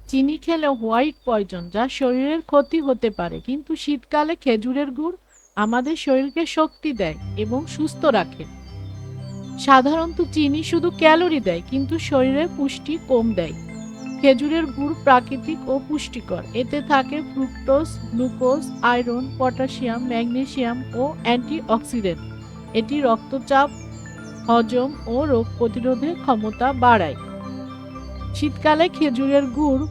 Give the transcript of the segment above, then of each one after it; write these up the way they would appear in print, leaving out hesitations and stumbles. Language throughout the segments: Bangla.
চিনি খেলে হোয়াইট পয়জন, যা শরীরের ক্ষতি হতে পারে, কিন্তু শীতকালে খেজুরের গুড় আমাদের শরীরকে শক্তি দেয় এবং সুস্থ রাখে। সাধারণত চিনি শুধু ক্যালোরি দেয়, কিন্তু শরীরে পুষ্টি কম দেয়। খেজুরের গুড় প্রাকৃতিক ও পুষ্টিকর। এতে থাকে fructose, glucose, iron, potassium, magnesium ও অ্যান্টিঅক্সিডেন্ট। এটি রক্তচাপ, হজম ও রোগ প্রতিরোধের ক্ষমতা বাড়ায়। শীতকালে খেজুরের গুড়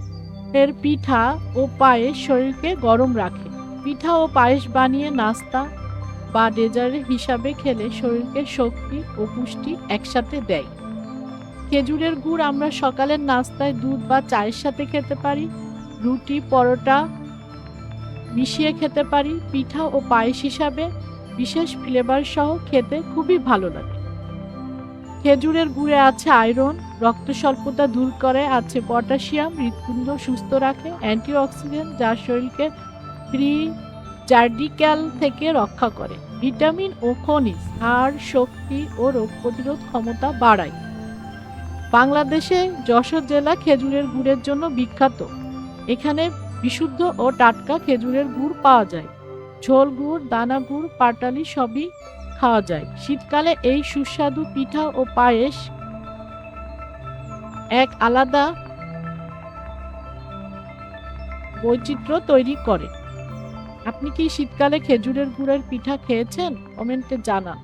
এর পিঠা ও পায়েস শরীরকে গরম রাখে। পিঠা ও পায়েস বানিয়ে নাস্তা বা ডেজার্ট হিসাবে খেলে শরীরকে শক্তি ও পুষ্টি একসাথে দেয়। খেজুরের গুড় আমরা সকালের নাস্তায় দুধ বা চায়ের সাথে খেতে পারি, রুটি, পরোটা মিশিয়ে খেতে পারি। পিঠা ও পায়েস হিসাবে বিশেষ ফ্লেভার সহ খেতে খুবই ভালো লাগে। খেজুরের গুড়ে আছে আয়রন, রক্ত স্বল্পতা দূর করে, আছে পটাশিয়াম, হৃৎপিণ্ড সুস্থ রাখে, অ্যান্টিঅক্সিডেন্ট যা শরীরকে ফ্রি র্যাডিক্যাল থেকে রক্ষা করে, ভিটামিন ও খনিজ, হাড় শক্তি ও রোগ প্রতিরোধ ক্ষমতা বাড়ায়। বাংলাদেশে যশোর জেলা খেজুরের গুড়ের জন্য বিখ্যাত। এখানে বিশুদ্ধ ও টাটকা খেজুরের গুড় পাওয়া যায়। ঝোল গুড়, দানা গুড়, পাটালি সবই খাওয়া যায়। শীতকালে এই সুস্বাদু পিঠা ও পায়েস এক আলাদা বৈচিত্র্য তৈরি করে। আপনি কি শীতকালে খেজুরের গুড়ের পিঠা খেয়েছেন? কমেন্টে জানান।